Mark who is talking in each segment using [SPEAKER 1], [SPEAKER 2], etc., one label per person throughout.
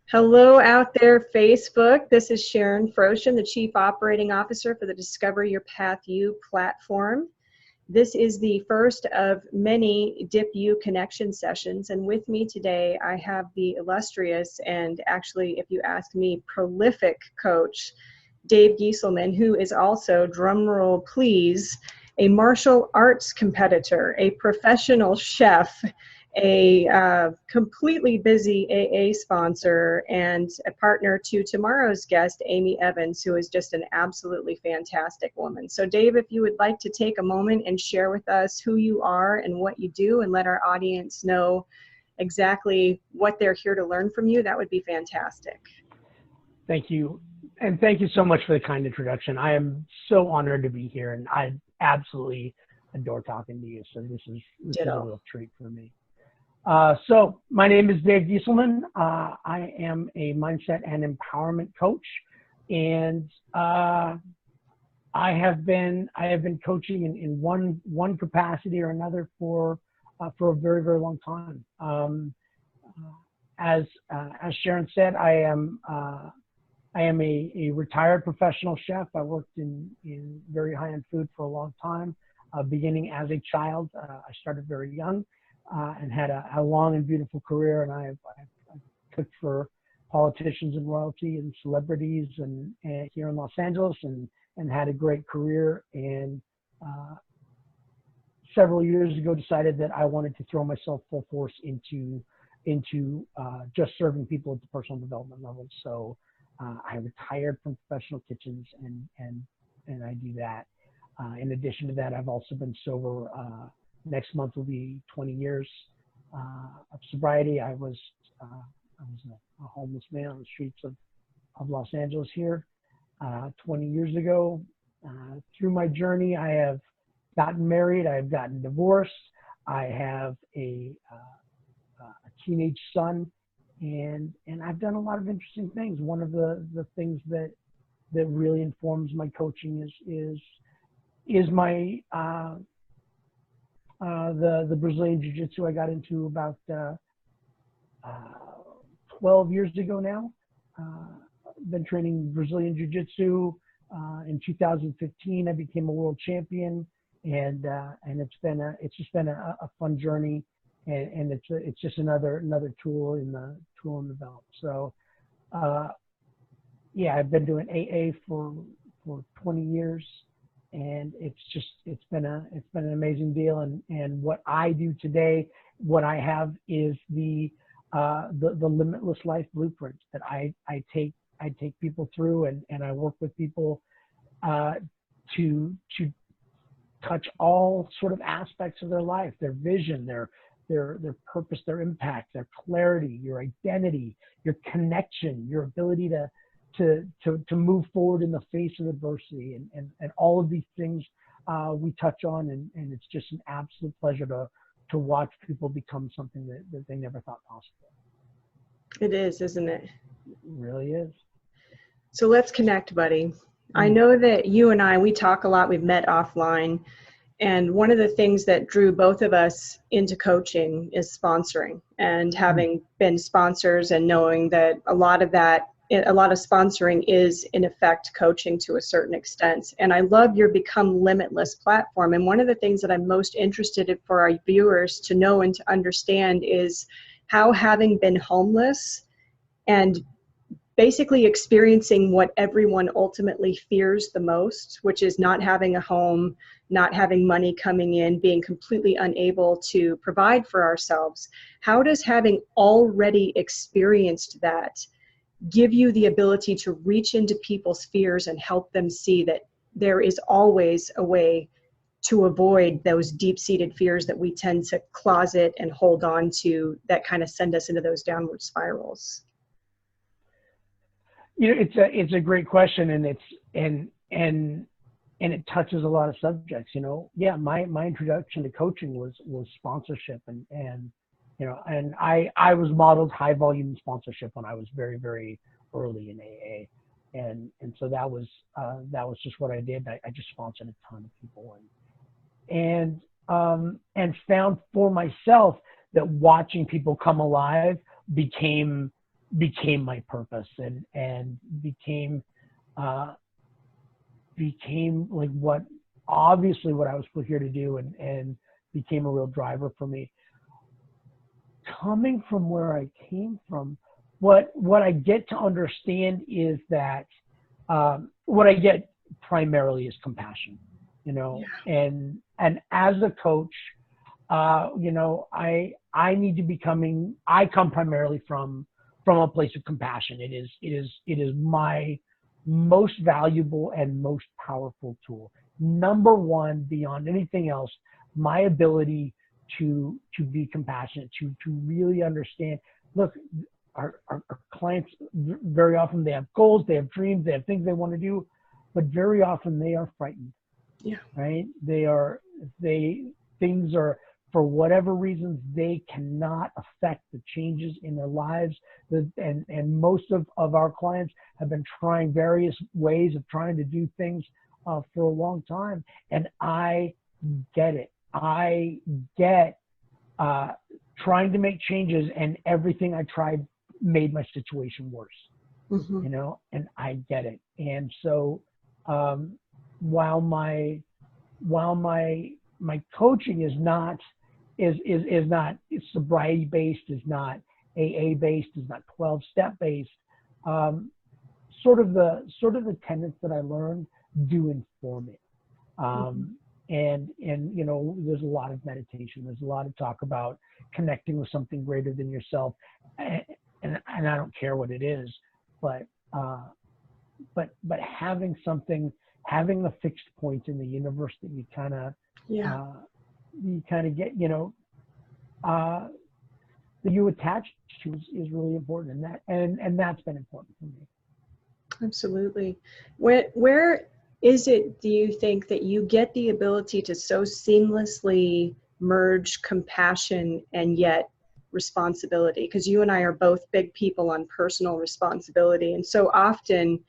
[SPEAKER 1] Hello out there, Facebook. This is Sharon Froshen, the Chief Operating Officer for the Discover Your Path U platform. This is the first of many DYPU connection sessions, and with me today I have the illustrious and actually, if you ask me, prolific coach, Dave Gieselman, who is also, drumroll please, a martial arts competitor, a professional chef, a completely busy AA sponsor, and a partner to tomorrow's guest, Amy Evans, who is just an absolutely fantastic woman. So Dave, if you would like to take a moment and share with us who you are and what you do and let our audience know exactly what they're here to learn from you, that would be fantastic.
[SPEAKER 2] Thank you. And thank you so much for the kind introduction. I am so honored to be here, and I absolutely adore talking to you. So this is a real treat for me. So my name is Dave Gieselman. I am a mindset and empowerment coach, and I have been coaching in one capacity or another for a very, very long time. As Sharon said, I am a retired professional chef. I worked in very high-end food for a long time, beginning as a child. I started very young. And had a long and beautiful career, and I've cooked for politicians and royalty and celebrities and here in Los Angeles, and had a great career. And several years ago, decided that I wanted to throw myself full force into just serving people at the personal development level. So I retired from professional kitchens, and I do that. In addition to that, I've also been sober. Next month will be 20 years of sobriety. I was a homeless man on the streets of Los Angeles here 20 years ago. Through my journey, I have gotten married. I have gotten divorced. I have a teenage son, and I've done a lot of interesting things. One of the things that really informs my coaching is my the Brazilian Jiu-Jitsu I got into about 12 years ago now. Been training Brazilian Jiu-Jitsu. In 2015, I became a world champion, and it's just been a fun journey, and it's just another tool in the belt. So yeah, I've been doing AA for 20 years. And it's been an amazing deal. And what I do today, what I have is the Limitless Life Blueprint that I take people through, and I work with people to touch all sort of aspects of their life, their vision, their purpose, their impact, their clarity, your identity, your connection, your ability to move forward in the face of adversity, and all of these things we touch on, and it's just an absolute pleasure to watch people become something that they never thought possible.
[SPEAKER 1] It is, isn't it?
[SPEAKER 2] It really is.
[SPEAKER 1] So let's connect, buddy. I know that you and we talk a lot. We've met offline. And one of the things that drew both of us into coaching is sponsoring, and having been sponsors and knowing that a lot of sponsoring is in effect coaching to a certain extent. And I love your Become Limitless platform. And one of the things that I'm most interested in for our viewers to know and to understand is how, having been homeless and basically experiencing what everyone ultimately fears the most, which is not having a home, not having money coming in, being completely unable to provide for ourselves, how does having already experienced that give you the ability to reach into people's fears and help them see that there is always a way to avoid those deep-seated fears that we tend to closet and hold on to, that kind of send us into those downward spirals?
[SPEAKER 2] You know, it's a great question, and it touches a lot of subjects. You know, yeah, my introduction to coaching was sponsorship, and you know, and I was modeled high volume sponsorship when I was very, very early in AA, and so that was just what I did. I just sponsored a ton of people, and found for myself that watching people come alive became became my purpose and became like obviously what I was put here to do, and became a real driver for me. Coming from where I came from, what I get to understand is that what I get primarily is compassion, and as a coach, I come primarily from a place of compassion. It is my most valuable and most powerful tool. Number one, beyond anything else, my ability to be compassionate, to really understand. Look, our clients, very often they have goals, they have dreams, they have things they want to do, but very often they are frightened.
[SPEAKER 1] Yeah.
[SPEAKER 2] Right? Things are, for whatever reasons, they cannot affect the changes in their lives. And most of our clients have been trying various ways of trying to do things for a long time. And I get it. I get trying to make changes, and everything I tried made my situation worse.
[SPEAKER 1] Mm-hmm.
[SPEAKER 2] And I get it. And so while my coaching is not sobriety based, is not AA based, is not 12-step based, sort of the tenets that I learned do inform it. And there's a lot of meditation. There's a lot of talk about connecting with something greater than yourself, and I don't care what it is, but having a fixed point in the universe that you kind of get, that you attach to is really important, and that's been important for me.
[SPEAKER 1] Absolutely. Where is it, do you think, that you get the ability to so seamlessly merge compassion and yet responsibility? Because you and I are both big people on personal responsibility, and so often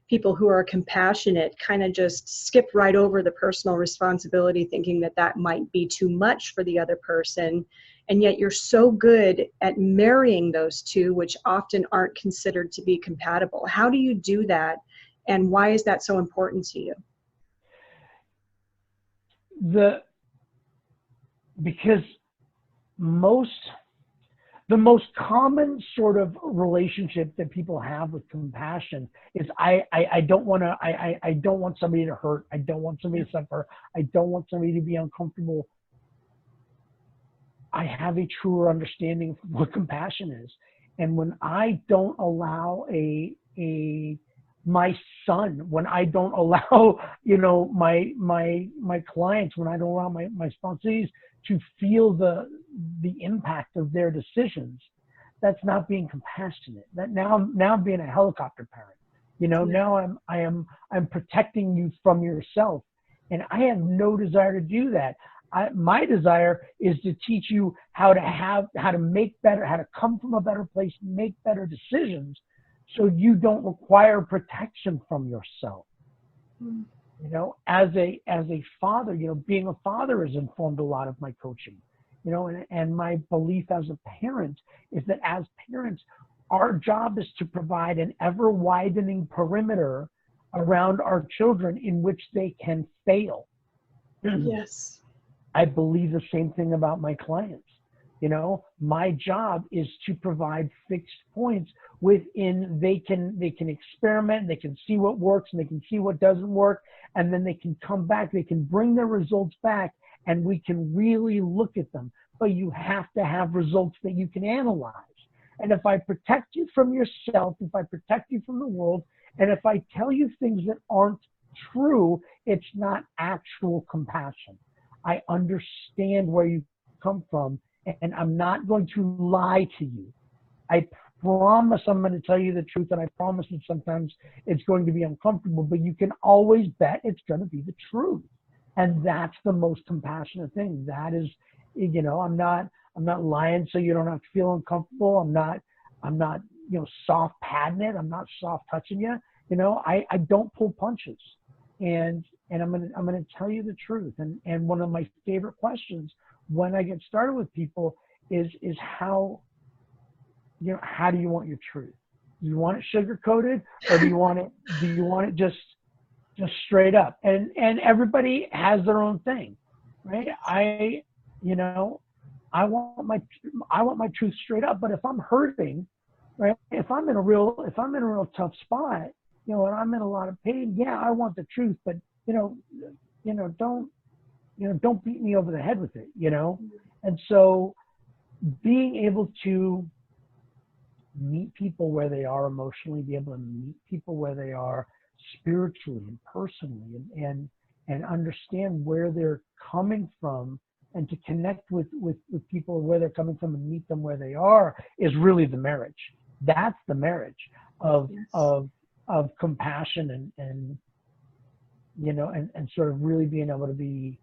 [SPEAKER 1] people who are compassionate kind of just skip right over the personal responsibility, thinking that might be too much for the other person. And yet you're so good at marrying those two, which often aren't considered to be compatible. How do you do that? And why is that so important to you?
[SPEAKER 2] Because the most common sort of relationship that people have with compassion is I don't want somebody to hurt. I don't want somebody to suffer. I don't want somebody to be uncomfortable. I have a truer understanding of what compassion is. And when I don't allow my son, when I don't allow, my clients, when I don't allow my sponsees to feel the impact of their decisions, that's not being compassionate. That now I'm being a helicopter parent. Now I'm protecting you from yourself, and I have no desire to do that. My desire is to teach you how to make better, how to come from a better place, make better decisions, so you don't require protection from yourself. As a father, being a father has informed a lot of my coaching, and my belief as a parent is that as parents, our job is to provide an ever widening perimeter around our children in which they can fail.
[SPEAKER 1] Yes.
[SPEAKER 2] I believe the same thing about my clients. My job is to provide fixed points within they can experiment, they can see what works and they can see what doesn't work, and then they can come back, they can bring their results back, and we can really look at them. But you have to have results that you can analyze. And if I protect you from yourself, if I protect you from the world, and if I tell you things that aren't true, it's not actual compassion. I understand where you come from, and I'm not going to lie to you. I promise I'm going to tell you the truth, and I promise that sometimes it's going to be uncomfortable, but you can always bet it's going to be the truth. And that's the most compassionate thing. That is, I'm not lying so you don't have to feel uncomfortable. I'm not soft patting it. I'm not soft touching you. I don't pull punches. And I'm gonna tell you the truth. And one of my favorite questions when I get started with people is how how do you want your truth? Do you want it sugar coated, or do you want it just straight up? And everybody has their own thing, right? I want my truth straight up. But if I'm hurting, right? If I'm in a real tough spot, and I'm in a lot of pain, yeah, I want the truth. But don't beat me over the head with it, And so being able to meet people where they are emotionally, be able to meet people where they are spiritually and personally, and understand where they're coming from, and to connect with people where they're coming from and meet them where they are, is really the marriage. That's the marriage of compassion and sort of really being able to be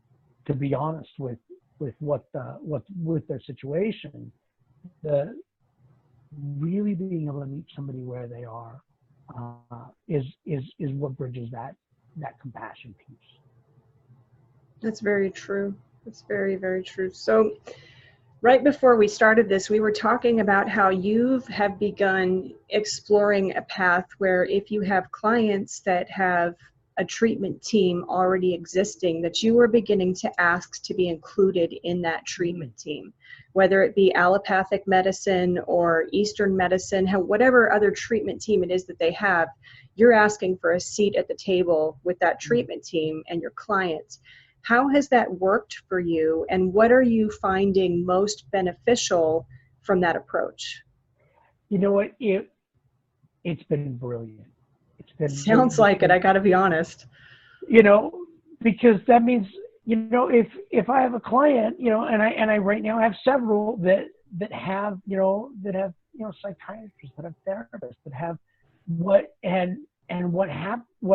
[SPEAKER 2] honest with their situation. Really being able to meet somebody where they are is what bridges that compassion piece.
[SPEAKER 1] That's very true. That's very, very true. So right before we started this, we were talking about how you have begun exploring a path where if you have clients that have a treatment team already existing, that you are beginning to ask to be included in that treatment team, whether it be allopathic medicine or Eastern medicine, whatever other treatment team it is that they have, you're asking for a seat at the table with that treatment team and your clients. How has that worked for you, and what are you finding most beneficial from that approach?
[SPEAKER 2] You know what? It's been brilliant.
[SPEAKER 1] Sounds like it, I got to be honest.
[SPEAKER 2] Because that means, if I have a client, and I right now have several that have psychiatrists, that have therapists, that have what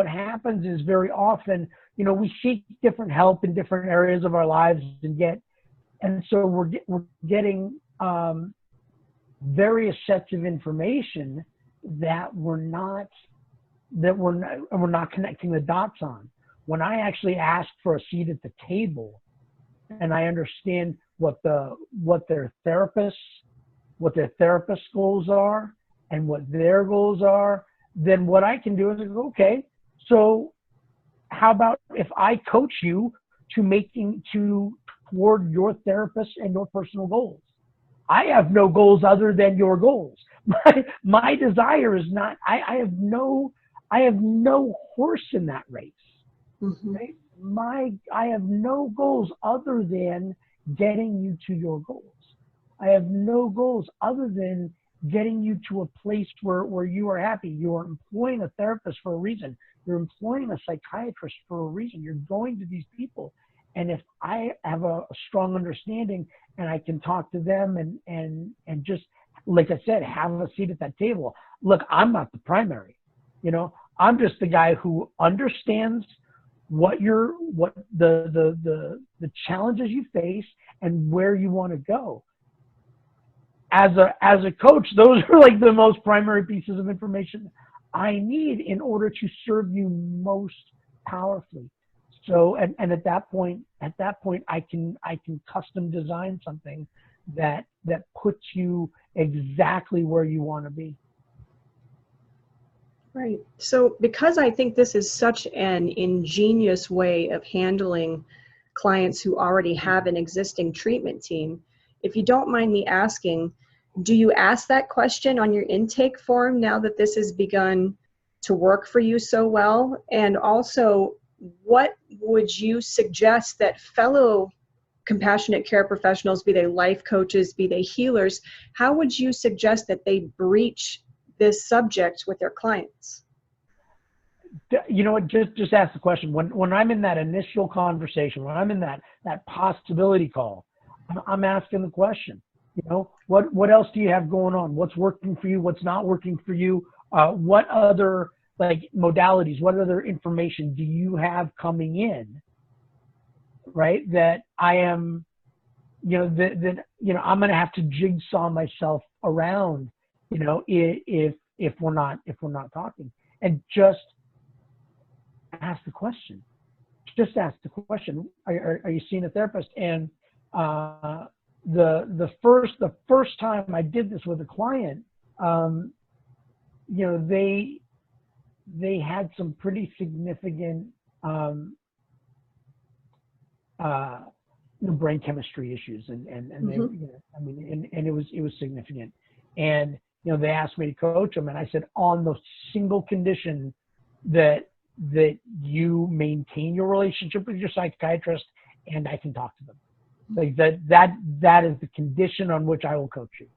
[SPEAKER 2] happens is very often, we seek different help in different areas of our lives, and so we're getting various sets of information that we're not connecting the dots on. When I actually ask for a seat at the table, and I understand what their therapist's goals are and what their goals are, then what I can do is go, okay, so how about if I coach you toward your therapist and your personal goals? I have no goals other than your goals. My desire is not, I have no horse in that race.
[SPEAKER 1] Mm-hmm.
[SPEAKER 2] Right? I have no goals other than getting you to your goals. I have no goals other than getting you to a place where you are happy. You are employing a therapist for a reason. You're employing a psychiatrist for a reason. You're going to these people. And if I have a strong understanding and I can talk to them and just, like I said, have a seat at that table. Look, I'm not the primary. I'm just the guy who understands what the challenges you face and where you want to go. As a coach, those are like the most primary pieces of information I need in order to serve you most powerfully. So, and at that point, I can custom design something that puts you exactly where you want to be.
[SPEAKER 1] Right. So because I think this is such an ingenious way of handling clients who already have an existing treatment team, if you don't mind me asking, do you ask that question on your intake form now that this has begun to work for you so well? And also, what would you suggest that fellow compassionate care professionals, be they life coaches, be they healers, how would you suggest that they breach this subject with their clients?
[SPEAKER 2] You know what, just ask the question. When I'm in that initial conversation, when I'm in that possibility call, I'm asking the question, what else do you have going on? What's working for you? What's not working for you? What other modalities, what other information do you have coming in, right? That I am, I'm going to have to jigsaw myself around, if we're not talking. And just ask the question. Just ask the question. Are you seeing a therapist? And the first time I did this with a client, you know, they had some pretty significant brain chemistry issues, and they, you know, I mean, and it was significant. And you know, they asked me to coach them, and I said, on the single condition that you maintain your relationship with your psychiatrist, and I can talk to them. Like that is the condition on which I will coach you.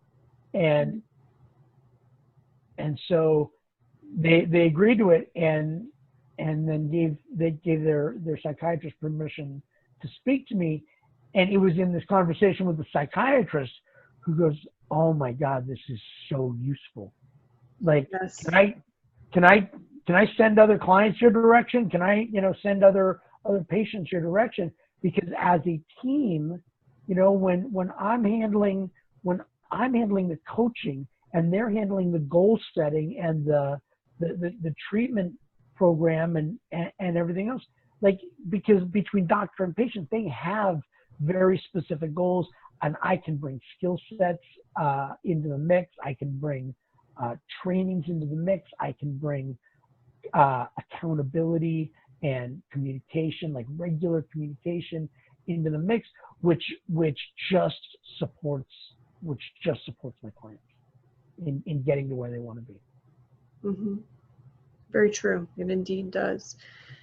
[SPEAKER 2] And so they agreed to it, and then gave their psychiatrist permission to speak to me. And it was in this conversation with the psychiatrist who goes, "Oh my God, this is so useful. Like,
[SPEAKER 1] Yes.
[SPEAKER 2] can I send other clients your direction? Can I, you know, send other patients your direction? Because as a team, you know, when I'm handling the coaching and they're handling the goal setting and the treatment program and everything else, like, because between doctor and patient, they have very specific goals, and I can bring skill sets into the mix. I can bring trainings into the mix. I can bring accountability and communication, like regular communication, into the mix, which just supports my clients in getting to where they want to be.
[SPEAKER 1] Mm-hmm. Very true. It indeed does.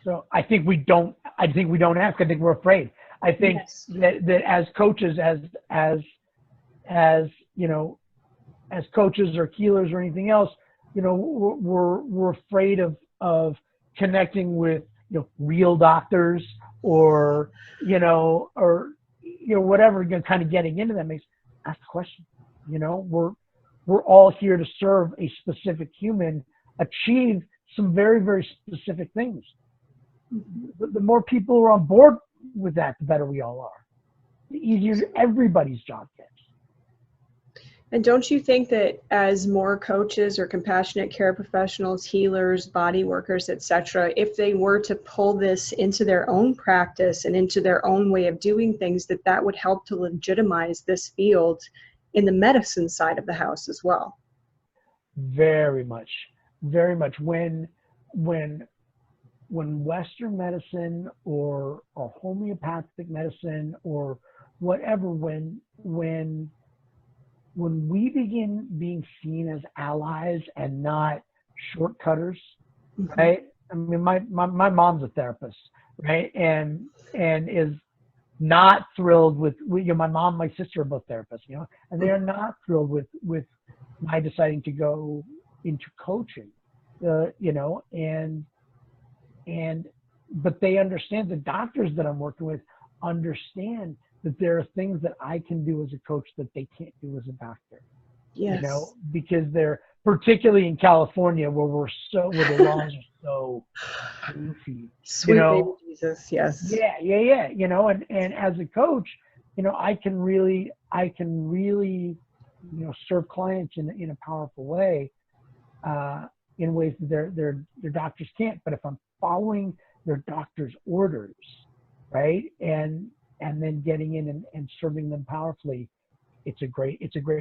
[SPEAKER 2] So I think we don't ask. I think we're afraid. I think that as coaches, as you know, as coaches or healers or anything else, you know, we're afraid of connecting with, you know, real doctors or whatever, you know, kind of getting into that makes. Ask the question. You know, we're all here to serve a specific human, achieve some very, very specific things. The more people are on board with that, the better we all are. The easier everybody's job gets.
[SPEAKER 1] And don't you think that as more coaches or compassionate care professionals, healers, body workers, etc., if they were to pull this into their own practice and into their own way of doing things, that would help to legitimize this field in the medicine side of the house as well?
[SPEAKER 2] Very much, very much. When Western medicine or homeopathic medicine or whatever, when we begin being seen as allies and not shortcutters, right? I mean, my mom's a therapist, right? And is not thrilled with, you know, my mom, my sister are both therapists, you know, and they are not thrilled with my deciding to go into coaching, you know, but they understand, the doctors that I'm working with understand that there are things that I can do as a coach that they can't do as a doctor.
[SPEAKER 1] Yes.
[SPEAKER 2] You know, because they're, particularly in California, where the laws are so goofy.
[SPEAKER 1] Sweet,
[SPEAKER 2] you know,
[SPEAKER 1] baby Jesus, yes.
[SPEAKER 2] Yeah. You know, and as a coach, you know, I can really, you know, serve clients in a powerful way, in ways that their doctors can't. But if I'm following their doctor's orders, right, and then getting in and serving them powerfully, it's a great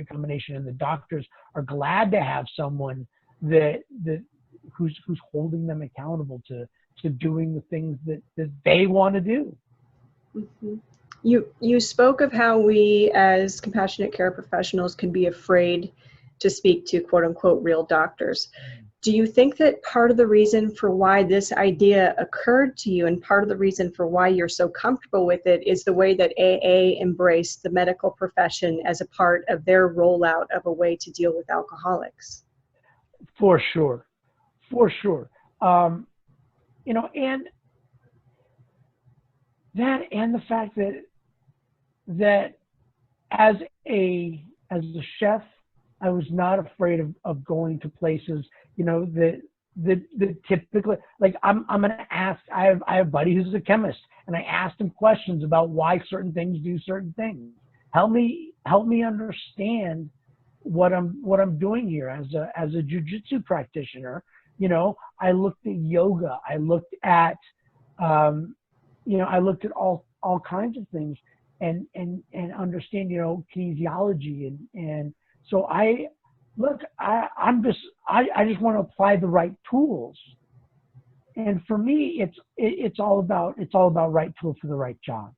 [SPEAKER 2] combination. And the doctors are glad to have someone who's holding them accountable to doing the things that they want to do.
[SPEAKER 1] Mm-hmm. You spoke of how we as compassionate care professionals can be afraid to speak to quote unquote real doctors. Do you think that part of the reason for why this idea occurred to you and part of the reason for why you're so comfortable with it is the way that AA embraced the medical profession as a part of their rollout of a way to deal with alcoholics?
[SPEAKER 2] For sure. You know, and the fact that as a chef, I was not afraid of going to places, you know, that typically, like, I'm gonna ask. I have a buddy who's a chemist, and I asked him questions about why certain things do certain things. Help me understand what I'm doing here as a jiu-jitsu practitioner. You know, I looked at yoga. I looked at all kinds of things and understand, you know, kinesiology and so look, I just want to apply the right tools. And for me, it's all about right tool for the right job.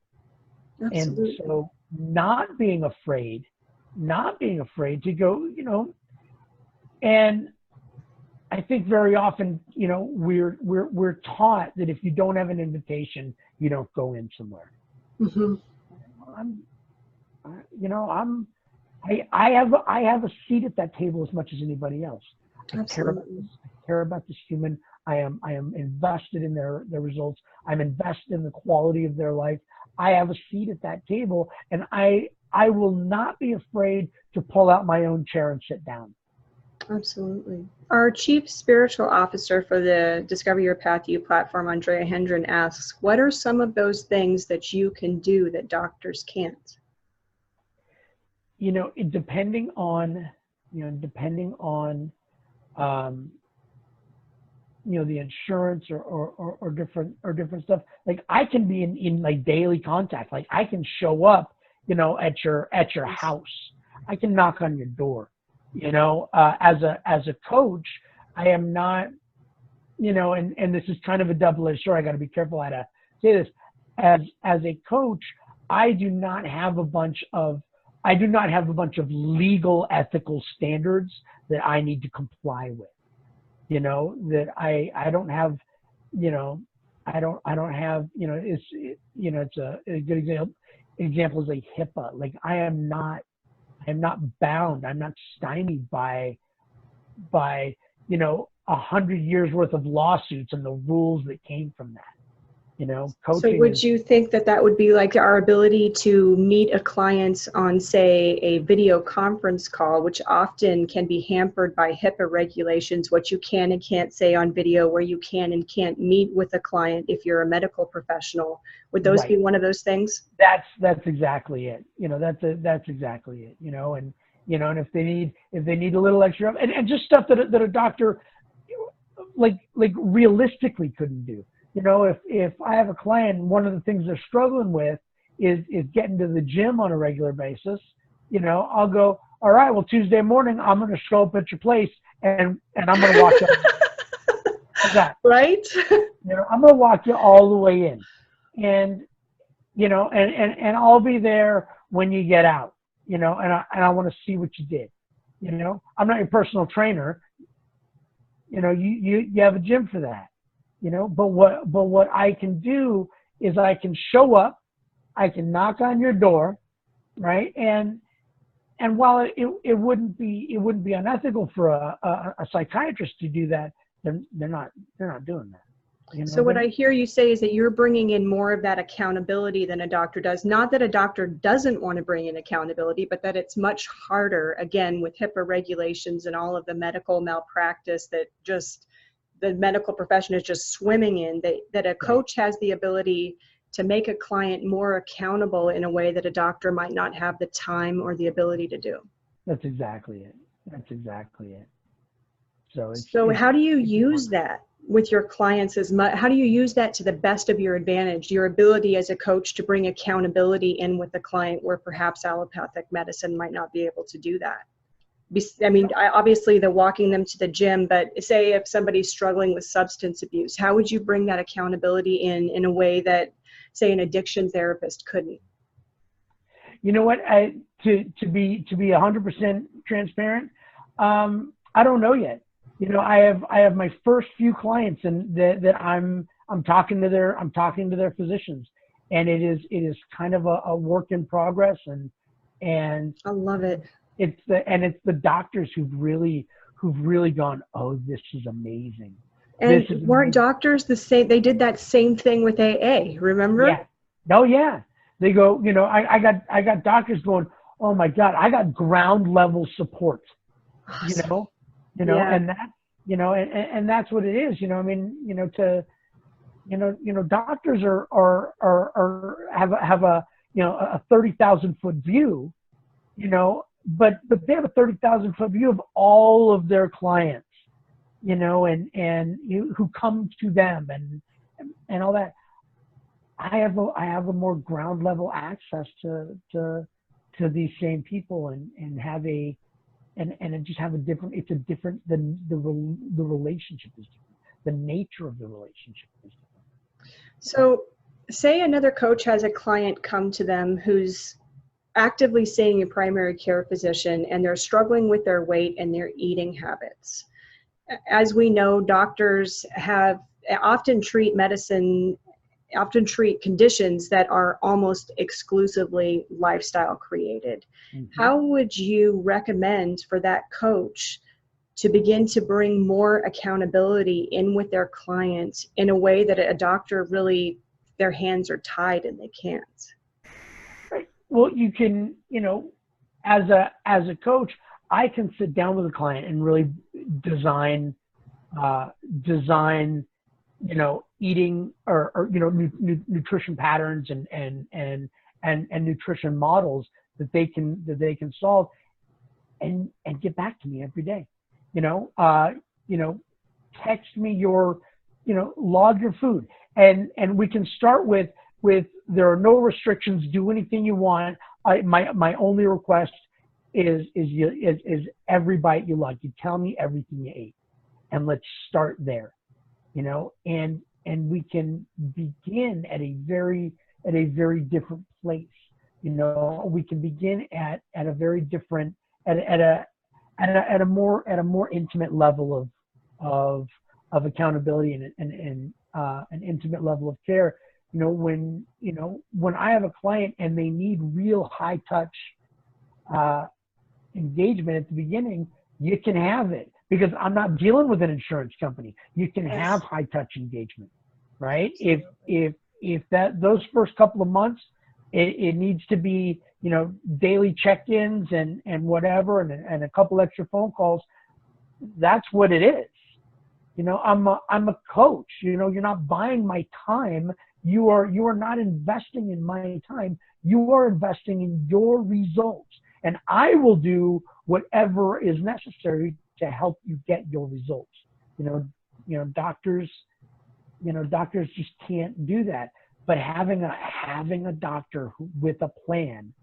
[SPEAKER 1] Absolutely.
[SPEAKER 2] And so not being afraid to go, and I think very often, we're taught that if you don't have an invitation, you don't go in somewhere.
[SPEAKER 1] Mm-hmm.
[SPEAKER 2] I have a seat at that table as much as anybody else. I care about this human. I am invested in their results. I'm invested in the quality of their life. I have a seat at that table, and I will not be afraid to pull out my own chair and sit down.
[SPEAKER 1] Absolutely. Our Chief Spiritual Officer for the Discover Your Path U platform, Andrea Hendren, asks, what are some of those things that you can do that doctors can't?
[SPEAKER 2] Depending on the insurance or different stuff. Like I can be in like daily contact. Like I can show up, at your house. I can knock on your door. As a coach, I am not, and this is kind of a double-edged sword. I got to be careful how to say this. As a coach, I do not have a bunch of legal, ethical standards that I need to comply with. That I don't have, I don't have, it's a good example is like HIPAA. Like I am not bound. I'm not stymied by 100 years worth of lawsuits and the rules that came from that. Coaching.
[SPEAKER 1] So would you think that would be like our ability to meet a client on, say, a video conference call, which often can be hampered by HIPAA regulations, what you can and can't say on video, where you can and can't meet with a client if you're a medical professional? Would those be one of those things?
[SPEAKER 2] That's exactly it. That's exactly it. And if they need a little extra, and just stuff that a doctor like realistically couldn't do. If I have a client, one of the things they're struggling with is getting to the gym on a regular basis, I'll go, all right, well, Tuesday morning, I'm going to show up at your place and I'm going to walk you. That. Right? I'm going to walk you all the way in and I'll be there when you get out, and I want to see what you did. I'm not your personal trainer. You have a gym for that. But what I can do is I can show up, I can knock on your door, right? And while it wouldn't be unethical for a psychiatrist to do that, they're not doing that.
[SPEAKER 1] So what I hear you say is that you're bringing in more of that accountability than a doctor does. Not that a doctor doesn't want to bring in accountability, but that it's much harder, again, with HIPAA regulations and all of the medical malpractice that just the medical profession is just swimming in, that a coach has the ability to make a client more accountable in a way that a doctor might not have the time or the ability to do.
[SPEAKER 2] That's exactly it.
[SPEAKER 1] So how do you use that with your clients how do you use that to the best of your advantage, your ability as a coach to bring accountability in with the client where perhaps allopathic medicine might not be able to do that? I mean, obviously the walking them to the gym, but say if somebody's struggling with substance abuse, how would you bring that accountability in a way that, say, an addiction therapist couldn't?
[SPEAKER 2] You know what? To be 100% transparent, I don't know yet. I have my first few clients, and that I'm talking to their physicians, and it is kind of a work in progress, and I love it. It's the doctors who've really gone, oh, this is amazing.
[SPEAKER 1] And weren't doctors the same? They did that same thing with AA, remember?
[SPEAKER 2] Yeah. Oh yeah. They go, I got doctors going, oh my God, I got ground level support. Awesome. Yeah. And that, and that's what it is. I mean, doctors have a 30,000 foot view, but they have a 30,000 foot view of all of their clients, and who come to them and all that. I have a more ground level access to these same people and have a and it just have a different, it's a different, the relationship is different. The nature of the relationship is different.
[SPEAKER 1] So say another coach has a client come to them who's actively seeing a primary care physician and they're struggling with their weight and their eating habits. As we know, doctors often treat conditions that are almost exclusively lifestyle created.
[SPEAKER 2] Mm-hmm.
[SPEAKER 1] How would you recommend for that coach to begin to bring more accountability in with their clients in a way that a doctor really, their hands are tied and they can't?
[SPEAKER 2] Right. Well, you can, as a coach, I can sit down with a client and really design, eating or nutrition patterns and nutrition models that they can solve and get back to me every day. Text me your, log your food, and we can start with there are no restrictions. Do anything you want. My only request is every bite you like. You tell me everything you ate, and let's start there. And we can begin at a very different place. We can begin at a very different at a more intimate level of accountability and an intimate level of care. When I have a client and they need real high touch engagement at the beginning, you can have it because I'm not dealing with an insurance company. You can have high touch engagement, right? If those first couple of months, it needs to be, daily check-ins and whatever, and a couple extra phone calls. That's what it is. I'm a coach. You're not buying my time. You are not investing in my time. You are investing in your results, and I will do whatever is necessary to help you get your results. Doctors just can't do that. But having a doctor with a plan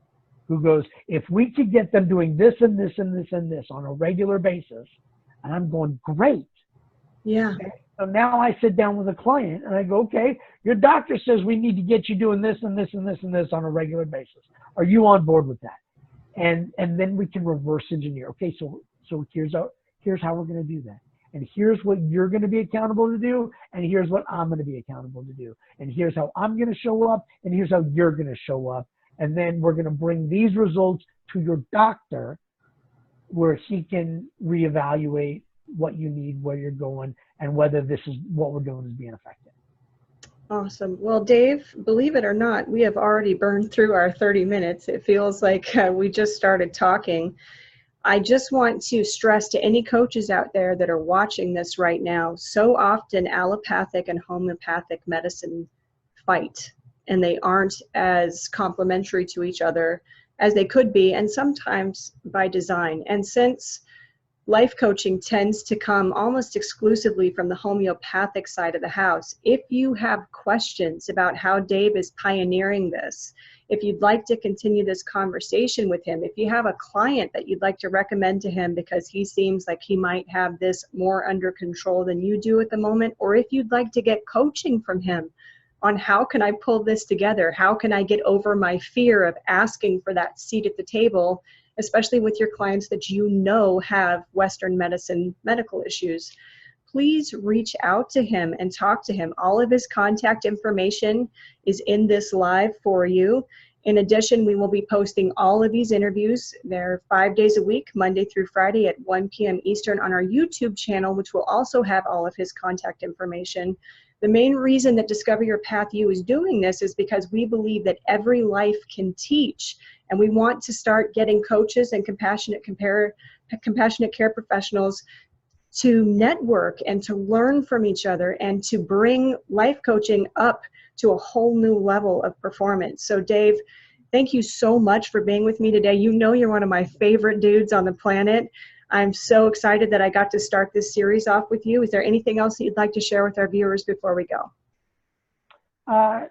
[SPEAKER 2] who goes, if we could get them doing this and this and this and this on a regular basis, and I'm going, great.
[SPEAKER 1] Yeah.
[SPEAKER 2] Okay? So now I sit down with a client and I go, okay, your doctor says we need to get you doing this and this and this and this on a regular basis. Are you on board with that? And then we can reverse engineer. Okay, so here's how we're going to do that. And here's what you're going to be accountable to do, and here's what I'm going to be accountable to do. And here's how I'm going to show up, and here's how you're going to show up. And then we're going to bring these results to your doctor where he can reevaluate what you need, where you're going, and whether this is what we're doing is being effective.
[SPEAKER 1] Awesome. Well, Dave, believe it or not, we have already burned through our 30 minutes. It feels like we just started talking. I just want to stress to any coaches out there that are watching this right now, so often allopathic and homeopathic medicine fight, and they aren't as complementary to each other as they could be, and sometimes by design. And since life coaching tends to come almost exclusively from the homeopathic side of the house, if you have questions about how Dave is pioneering this, if you'd like to continue this conversation with him, if you have a client that you'd like to recommend to him because he seems like he might have this more under control than you do at the moment, or if you'd like to get coaching from him on how can I pull this together, how can I get over my fear of asking for that seat at the table, especially with your clients that have Western medicine medical issues, please reach out to him and talk to him. All of his contact information is in this live for you. In addition, we will be posting all of these interviews. They're 5 days a week, Monday through Friday at 1 p.m. Eastern on our YouTube channel, which will also have all of his contact information. The main reason that DiscoverYourPathU is doing this is because we believe that every life can teach, and we want to start getting coaches and compassionate care professionals to network and to learn from each other and to bring life coaching up to a whole new level of performance. So Dave, thank you so much for being with me today. You're one of my favorite dudes on the planet. I'm so excited that I got to start this series off with you. Is there anything else that you'd like to share with our viewers before we go? No,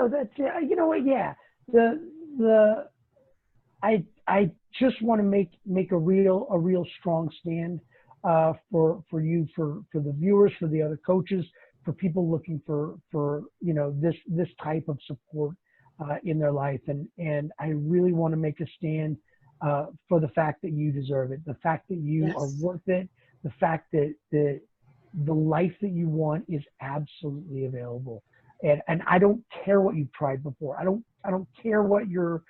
[SPEAKER 1] that's, you know what, yeah. I
[SPEAKER 2] just want to make a real strong stand for you, for the viewers, for the other coaches, for people looking for you know, this type of support in their life. And I really want to make a stand for the fact that you deserve it, the fact that you are worth it, the fact that the life that you want is absolutely available. And I don't care what you've tried before. I don't care what your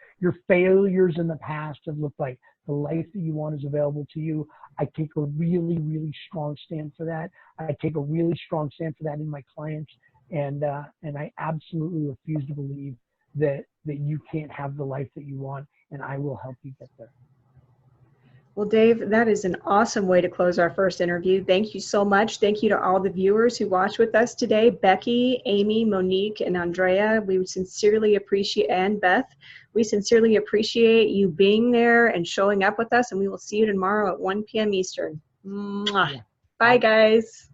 [SPEAKER 2] failures in the past have looked like. The life that you want is available to you. I take a really strong stand for that. I take a really strong stand for that in my clients. And I absolutely refuse to believe that you can't have the life that you want, and I will help you get there.
[SPEAKER 1] Well, Dave, that is an awesome way to close our first interview. Thank you so much. Thank you to all the viewers who watched with us today. Becky, Amy, Monique, and Andrea, we sincerely appreciate, and Beth, we sincerely appreciate you being there and showing up with us, and we will see you tomorrow at 1 p.m. Eastern. Mwah.
[SPEAKER 2] Yeah.
[SPEAKER 1] Bye, guys.